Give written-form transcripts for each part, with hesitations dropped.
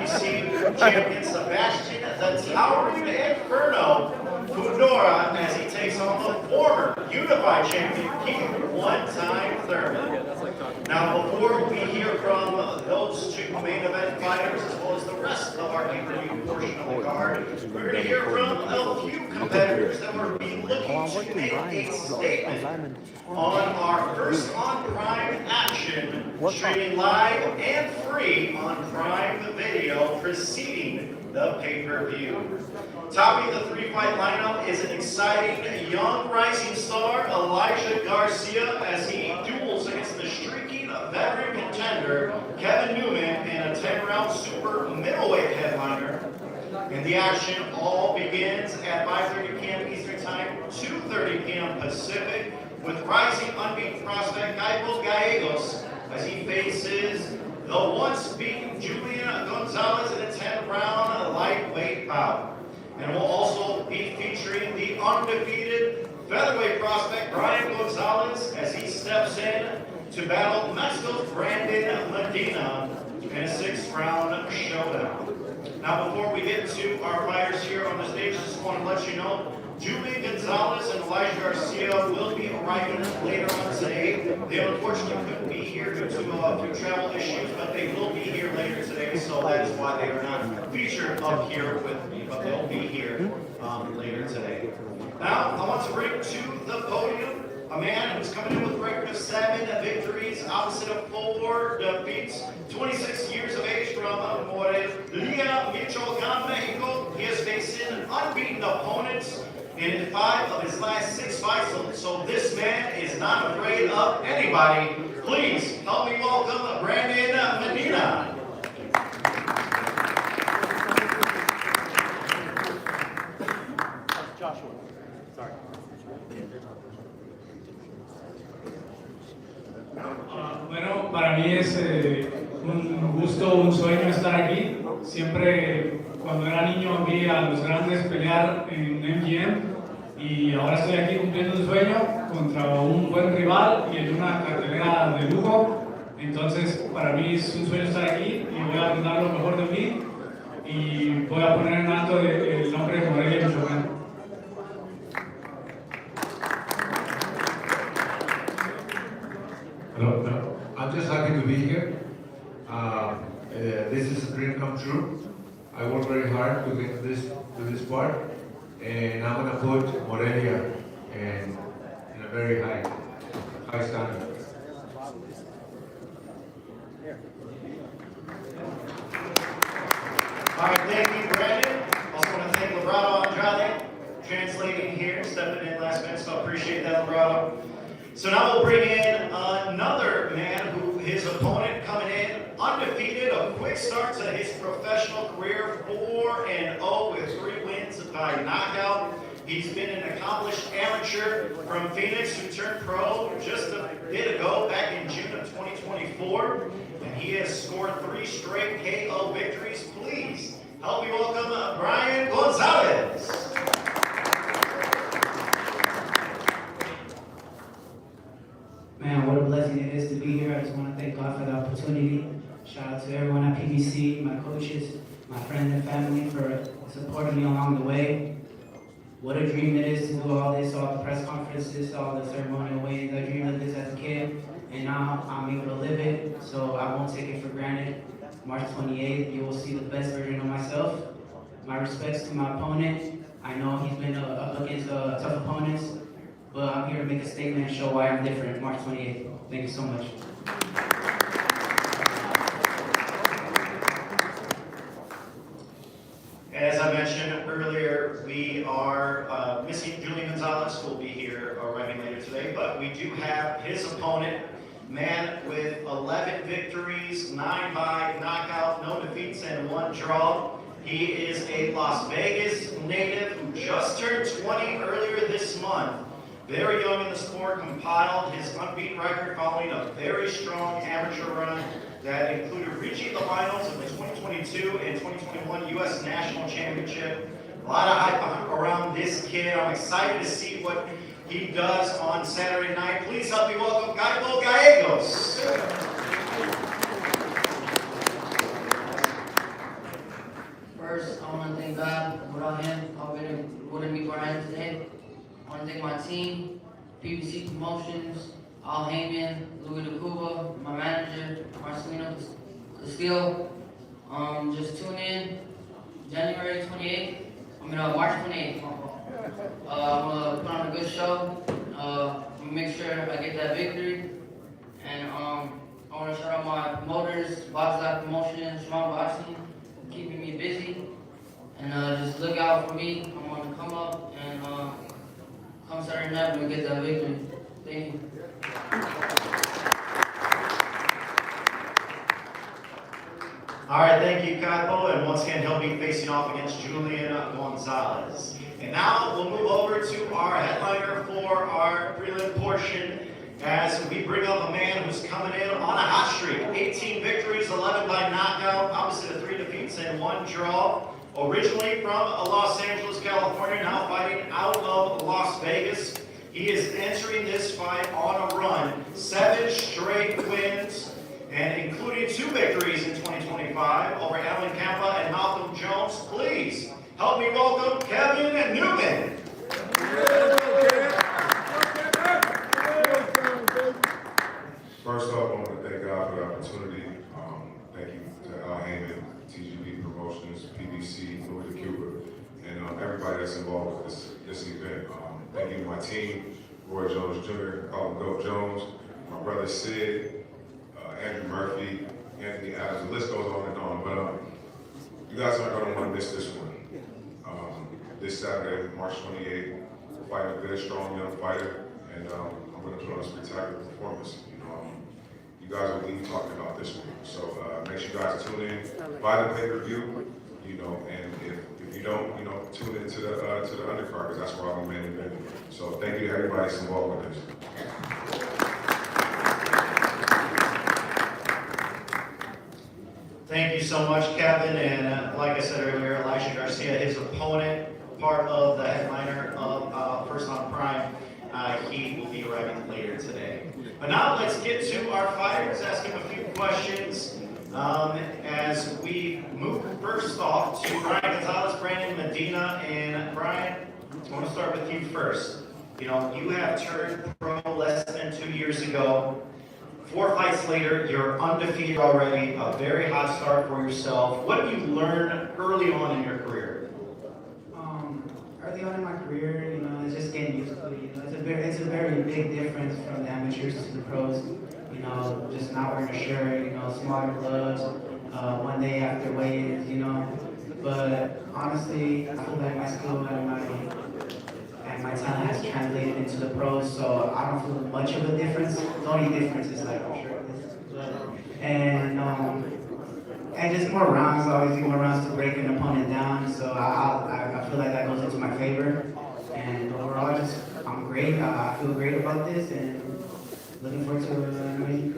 WBC champion Sebastian the Towering Inferno Fundora as he takes on the former unified champion Keith One-Time Thurman. Now, before we hear from those two main event fighters, as well as the rest of our pay-per-view portion of the card, we're going to hear from a few competitors that will be looking to make a statement on our first on Prime action, streaming live and free on Prime Video preceding the pay-per-view. Topping the three-fight lineup is an exciting young rising star, Elijah Garcia, as he duels against the streaking veteran contender, Kevin Newman, and a 10-round super middleweight headliner. And the action all begins at 5:30 p.m. Eastern Time, 2:30 p.m. Pacific, with rising unbeaten prospect Gaibo Gallegos as he faces the once beaten Julian Gonzalez in a 10-round lightweight bout. And we'll also be featuring the undefeated featherweight prospect Brian Gonzalez as he steps in to battle Mexico's Brandon Medina in a 6-round showdown. Now, before we get to our fighters here on the stage, I just want to let you know Julian Gonzalez and Elijah Garcia will be arriving later on today. They unfortunately couldn't be here due to a few travel issues, but they will be here later today, so that is why they are not featured up here with me, but they'll be here later today. Now, I want to bring to the podium a man who's coming in with a record of 7 victories, opposite of 4 defeats, 26 years of age from Morelia, Michoacan, Mexico. He is facing unbeaten opponents in 5 of his last 6 fights, so this man is not afraid of anybody. Please help me welcome Brandon Medina. Joshua. Sorry. Bueno, para mí es un gusto, un sueño estar aquí. Siempre cuando era niño vi a los grandes pelear en MGM y ahora estoy aquí cumpliendo un sueño contra un buen rival y en una cartelera de lujo. Entonces para mí es un sueño estar aquí y voy a dar lo mejor de mí y voy a poner en alto el nombre de Morelia Michoacán. Hello. I'm just happy to be here. This is a dream come true. I worked very hard to get to this part, and I'm gonna put Morelia in a very high standard. All right, thank you, Brandon. Also want to thank Labrado Andrade, translating here, stepping in last minute, so I appreciate that, Labrado. So now we'll bring in another man who his opponent coming in undefeated, a quick start to his professional career, 4-0 with 3 wins by knockout. He's been an accomplished amateur from Phoenix who turned pro just a bit ago, back in June of 2024. And he has scored 3 straight KO victories. Please help me welcome Brian Gonzalez. Man, what a blessing it is to be here. I just want to thank God for the opportunity. Shout out to everyone at PBC, my coaches, my friends and family for supporting me along the way. What a dream it is to do all this, all the press conferences, all the ceremonial weigh-ins. I dreamed of this as a kid, and now I'm able to live it, so I won't take it for granted. March 28th, you will see the best version of myself. My respects to my opponent. I know he's been up against tough opponents, but I'm here to make a statement and show why I'm different. March 28th. Thank you so much. As I mentioned earlier, we are missing Julian Gonzalez, who will be here arriving later today, but we do have his opponent, man with 11 victories, 9 by knockout, no defeats, and 1 draw. He is a Las Vegas native who just turned 20 earlier this month. Very young in the sport, compiled his unbeaten record following a very strong amateur run that included reaching the finals of the 2022 and 2021 U.S. National Championship. A lot of hype around this kid. I'm excited to see what he does on Saturday night. Please help me welcome Gaibo Gallegos. God. Without him, I wouldn't be where I am today. I want to thank my team, PBC Promotions, Al Heyman, Louis DeCuba, my manager, Marcelino Castillo. Just tune in January 28th. March 28th. I'm gonna put on a good show. Make sure I get that victory. And I want to shout out my promoters, Box Life Promotions, Strong Boxing, keeping me busy. And just look out for me. I'm gonna come up and come Saturday night and get that victory. Thank you. All right, thank you, Capo. And once again, he'll be facing off against Julian Gonzalez. And now we'll move over to our headliner for our prelim portion as we bring up a man who's coming in on a hot streak. 18 victories, 11 by knockout, opposite of 3 defeats and 1 draw. Originally from Los Angeles, California, now fighting out of Las Vegas. He is entering this fight on a run. 7 straight wins, and including 2 victories in 2025 over Alan Campa and Malcolm Jones. Please help me welcome Kevin Newman. First off, I want to thank God for the opportunity. Thank you to Al Heyman, TGB Promotions, PBC, Louis DeCuba, and everybody that's involved with this event. Thank you to my team, Roy Jones Jr., Colin Dope Jones, my brother Sid, Andrew Murphy, Anthony Adams. The list goes on and on. But you guys aren't going to want to miss this one. This Saturday, March 28th, we're fighting a good, strong young fighter, and I'm going to put on a spectacular performance. You guys will leave talking about this one. So make sure you guys tune in, buy the pay-per-view, and if you don't, tune into the undercard, because that's where I'm main event. So thank you to everybody that's involved with this. Thank you so much, Kevin. And like I said earlier, Elisha Garcia, his opponent, part of the headliner of First on Prime, he will be arriving later today. But now let's get to our fighters, ask him a few questions as we move first off to Brian Gonzalez, Brandon Medina. And Brian, I want to start with you first. You have turned pro less than 2 years ago. 4 fights later, you're undefeated already, a very hot start for yourself. What have you learned early on in your career? Early on in my career, it's just getting used to it. It's a very big difference from the amateurs to the pros. Just not wearing a shirt, smaller gloves, one day after weigh-ins, But honestly, I feel like my skill and my talent has translated into the pros, so I don't feel much of a difference. The only difference is like I'm sure and just more rounds, always more rounds to break an opponent down. So I feel like that goes into my favor. And overall, I'm great. I feel great about this, and looking forward to an amazing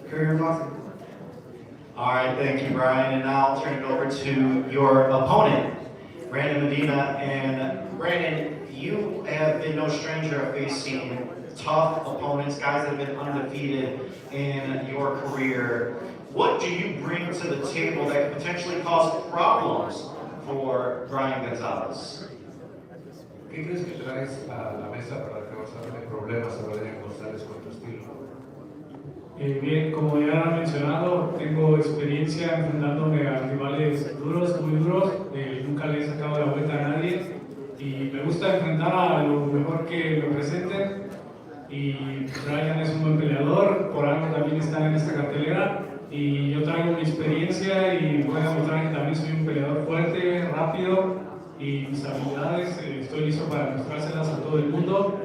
career in boxing. All right, thank you, Brian. And now I'll turn it over to your opponent, Brandon Medina. And Brandon, you have been no stranger of facing tough opponents, guys that have been undefeated in your career. What do you bring to the table that could potentially cause problems for Brian Gonzalez? ¿Qué crees que traes a la mesa para causarle problemas a Brian González con tu estilo? Bien, como ya han mencionado, tengo experiencia enfrentándome a rivales duros, muy duros. Nunca le he sacado la vuelta a nadie y me gusta enfrentar a lo mejor que me presenten. Y Brian es un buen peleador, por algo también está en esta cartelera. Y yo traigo mi experiencia y voy a demostrar que también soy un peleador fuerte, rápido y mis habilidades estoy listo para mostrárselas a todo el mundo.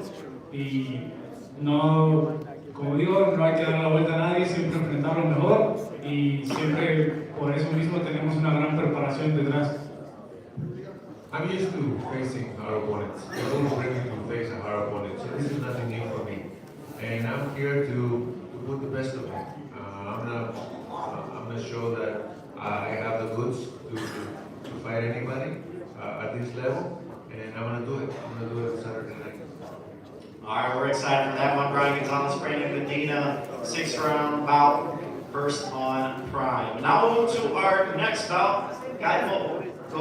Y no, como digo, no hay que dar la vuelta a nadie, siempre enfrentar lo mejor y siempre por eso mismo tenemos una gran preparación detrás. I'm used to facing hard opponents. It's always bringing to face a hard opponent, so this is nothing new for me. And I'm here to put the best of me. I'm gonna show that I have the goods to fight anybody at this level, and I'm gonna do it. I'm gonna do it Saturday night. All right, we're excited for that one. Brian Gonzalez, Brandon Medina, 6th-round bout, First on Prime. Now we'll move to our next bout. Guy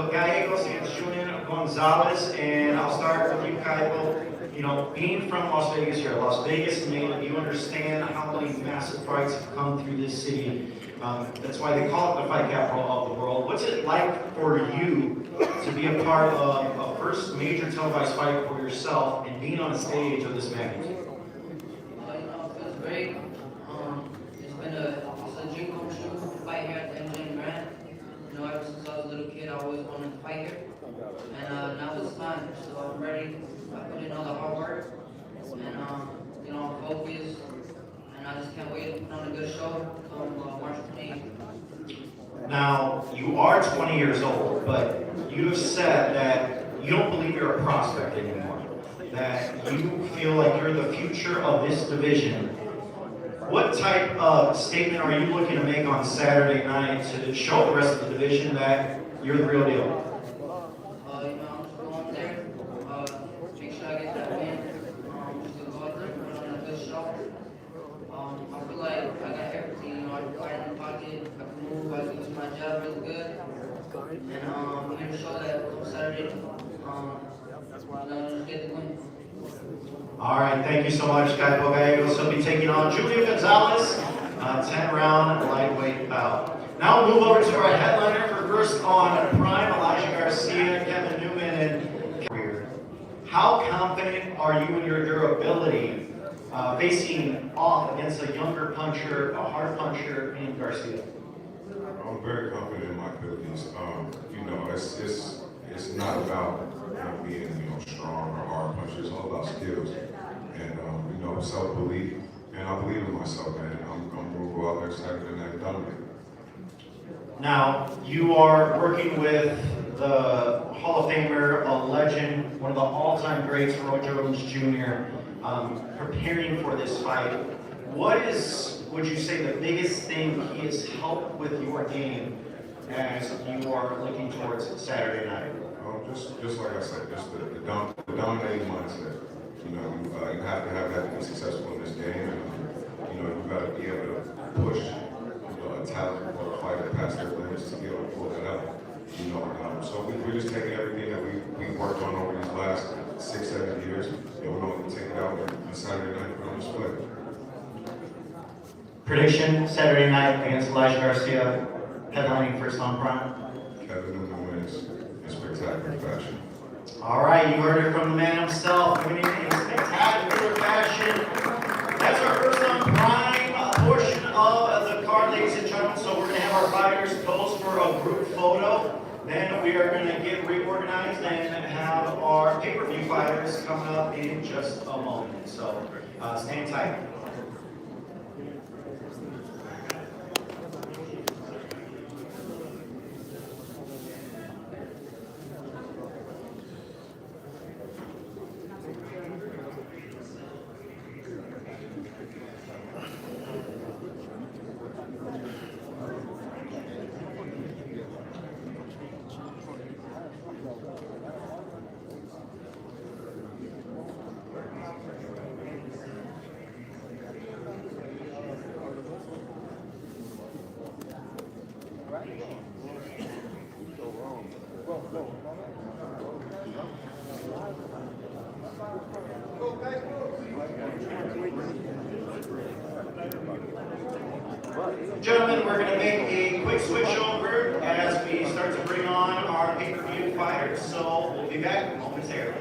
Gallegos against Julian Gonzalez, and I'll start with you, Kaipo. You know, being from Las Vegas, you're a Las Vegas native, you understand how many massive fights have come through this city. That's why they call it the fight capital of the world. What's it like for you to be a part of a first major televised fight for yourself and being on a stage of this magnitude? It feels great. It's a dream come true to fight here at the MGM Grand. You know, ever since I was a little kid, I always wanted to fight here. And now it's time, so I'm ready. I put in all the hard work, and you know, I'm focused, and I just can't wait to put on a good show on March 28th. Now, you are 20 years old, but you have said that you don't believe you're a prospect anymore, that you feel like you're the future of this division. What type of statement are you looking to make on Saturday night to show the rest of the division that you're the real deal? You know, I'm just going there, make sure I get that win, just to go out there, put on a good show. I feel like I got everything, you know, I can fight in the pocket, I can move, I can use my jab really good. And I'm here to show that on Saturday, just get the win. All right, thank you so much, Kaipo Gallegos. He'll be taking on Julio Gonzalez, 10-round lightweight bout. Now we'll move over to our headliner for First on Prime, Elijah Garcia, Kevin Newman, and career. How confident are you in your durability facing off against a younger puncher, a hard puncher in Garcia? I'm very confident in my abilities. You know, it's not about being strong or hard puncher. It's all about skills and self-belief. And I believe in myself, man. I'm going to go out there Saturday night and dominate. Now, you are working with the Hall of Famer, a legend, one of the all-time greats, Roy Jones Jr., preparing for this fight. What is, would you say, the biggest thing he has helped with your game as you are looking towards Saturday night? Just like I said, just the dominating mindset. You have to have that to be successful in this game, and you got to be able to push a talent or a fighter past their limits to be able to pull that out. So we're just taking everything that we worked on over these last 6-7 years, and we're going to take it out on Saturday night on display. Prediction, Saturday night against Elijah Garcia, headlining First on Prime. Kevin Newman wins in spectacular fashion. All right, you heard it from the man himself, winning in spectacular fashion. That's our First on Prime portion of the card, ladies and gentlemen. So we're going to have our fighters pose for a group photo. Then we are going to get reorganized and have our pay-per-view fighters coming up in just a moment. So stand tight. Gentlemen, we're going to make a quick switch over as we start to bring on our pay-per-view fighters, so we'll be back momentarily.